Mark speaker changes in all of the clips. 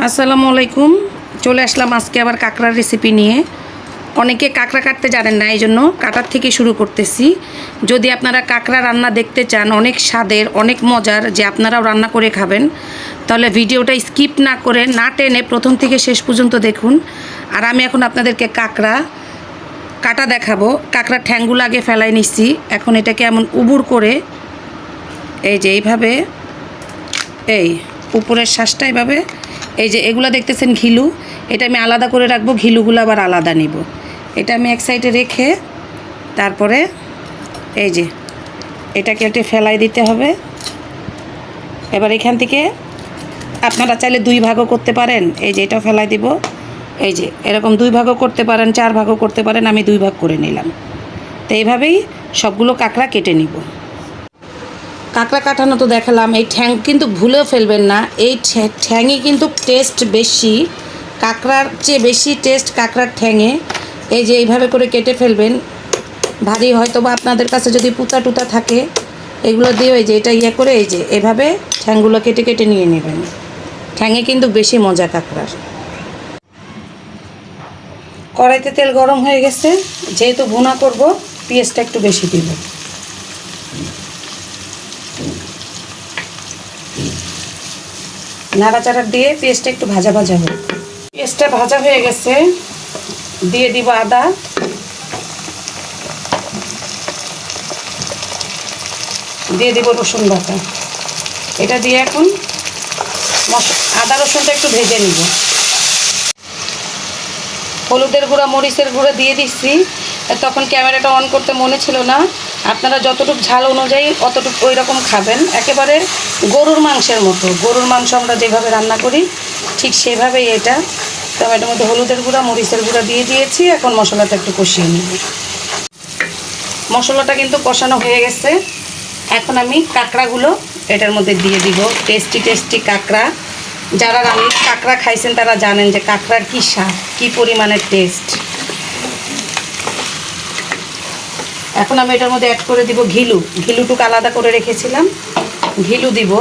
Speaker 1: আসসালামু আলাইকুম। চলে আসলাম আজকে আবার কাঁকড়ার রেসিপি নিয়ে। অনেকে কাঁকড়া কাটতে জানেন না, এই জন্য কাটার থেকে শুরু করতেছি। যদি আপনারা কাঁকড়া রান্না দেখতে চান, অনেক স্বাদের, অনেক মজার, যে আপনারাও রান্না করে খাবেন, তাহলে ভিডিওটা স্কিপ না করে, না টেনে প্রথম থেকে শেষ পর্যন্ত দেখুন। আর আমি এখন আপনাদেরকে কাঁকড়া কাটা দেখাবো। কাঁকড়ার ঠ্যাংগুলো আগে ফেলাই নিচ্ছি। এখন এটাকে এমন উবুর করে এই যে এইভাবে, এই উপরের শ্বাসটা এইভাবে, এই যে এগুলো দেখতেছেন ঘিলু, এটা আমি আলাদা করে রাখবো, ঘিলুগুলো আবার আলাদা নিব। এটা আমি এক সাইডে রেখে তারপরে এই যে এটা কেটে ফেলাই দিতে হবে। এবার এখান থেকে আপনারা চাইলে 2 ভাগও করতে পারেন। এই যে এটাও ফেলাই দিব। এই যে এরকম 2 ভাগও করতে পারেন, 4 ভাগও করতে পারেন। আমি 2 ভাগ করে নিলাম। তো এইভাবেই সবগুলো কাঁকড়া কেটে নিব। কাঁকড়া কাটানো তো দেখালাম। এই ঠ্যাং কিন্তু ভুলেও ফেলবেন না, এই ঠ্যাংই কিন্তু টেস্ট বেশি, কাঁকড়ার চেয়ে বেশি টেস্ট কাঁকড়ার ঠ্যাঙে। এই যে এইভাবে করে কেটে ফেলবেন। ভারী হয়তো বা আপনাদের কাছে যদি পুঁতা টুতা থাকে, এগুলো দিয়ে ওই যে এটা ইয়ে করে এই যে এভাবে ঠ্যাংগুলো কেটে কেটে নিয়ে নেবেন। ঠ্যাঙে কিন্তু বেশি মজা কাঁকড়ার। কড়াইতে তেল গরম হয়ে গেছে, যেহেতু ভুনা করব পেঁয়াজটা একটু বেশি দিব। নাড়াচাড়া দিয়ে পেঁয়াজটা একটু ভাজা ভাজা হবে। পেঁয়াজটা ভাজা হয়ে গেছে, দিয়ে দিব আদা, দিয়ে দিব রসুন বাটা। এটা দিয়ে এখন আদা রসুনটা একটু ভেজে নিব। হলুদের গুঁড়া, মরিচের গুঁড়া দিয়ে দিচ্ছি। তখন ক্যামেরাটা অন করতে মনে ছিল না। আপনারা যতটুকু ঝাল অনুযায়ী অতটুকু ওই রকম খাবেন, একেবারে গরুর মাংসের মতো। গরুর মাংস আমরা যেভাবে রান্না করি ঠিক সেভাবেই এটা। তো এটার মধ্যে হলুদের গুঁড়া, মরিচের গুঁড়া দিয়ে দিয়েছি। এখন মশলাটা একটু কষিয়ে নিব। মশলাটা কিন্তু কষানো হয়ে গেছে। এখন আমি কাঁকড়াগুলো এটার মধ্যে দিয়ে দিব। টেস্টি টেস্টি কাঁকড়া। যারা কাঁকড়া খাইছেন তারা জানেন যে কাঁকড়ার কী স্বাদ, কী পরিমাণের টেস্ট। এখন আমি এটার মধ্যে অ্যাড করে দিব ঘিলু। ঘিলুটুকু আলাদা করে রেখেছিলাম, ঘিলু দিব।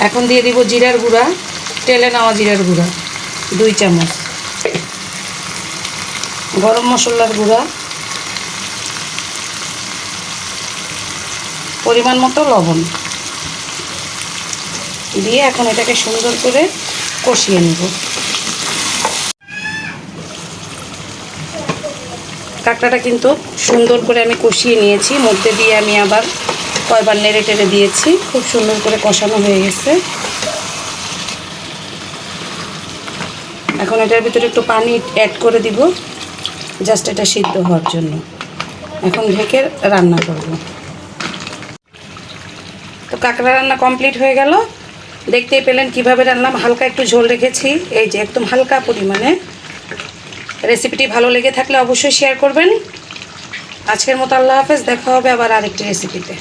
Speaker 1: এখন দিয়ে দিব জিরার গুঁড়া, টেলে নেওয়া জিরার গুঁড়া 2 চামচ, গরম মশলার গুঁড়া, পরিমাণ মতো লবণ দিয়ে এখন এটাকে সুন্দর করে কষিয়ে নেব। কাঁকড়াটা কিন্তু সুন্দর করে আমি কষিয়ে নিয়েছি। মধ্যে দিয়ে আমি আবার কয়বার নেড়ে টেড়ে দিয়েছি। খুব সুন্দর করে কষানো হয়ে গেছে। এখন এটার ভিতরে একটু পানি অ্যাড করে দিব, জাস্ট এটা সিদ্ধ হওয়ার জন্য। এখন ঢেকে রান্না করব। তো কাঁকড়া রান্না কমপ্লিট হয়ে গেল। দেখতেই পেলেন কিভাবে রান্নাম। হালকা একটু ঝোল রেখেছি, এই যে একদম হালকা পরিমাণে। রেসিপিটি ভালো লেগে থাকলে অবশ্যই শেয়ার করবেন। আজকের মতো আল্লাহ হাফেজ। দেখা হবে আবার আরেকটি রেসিপিতে।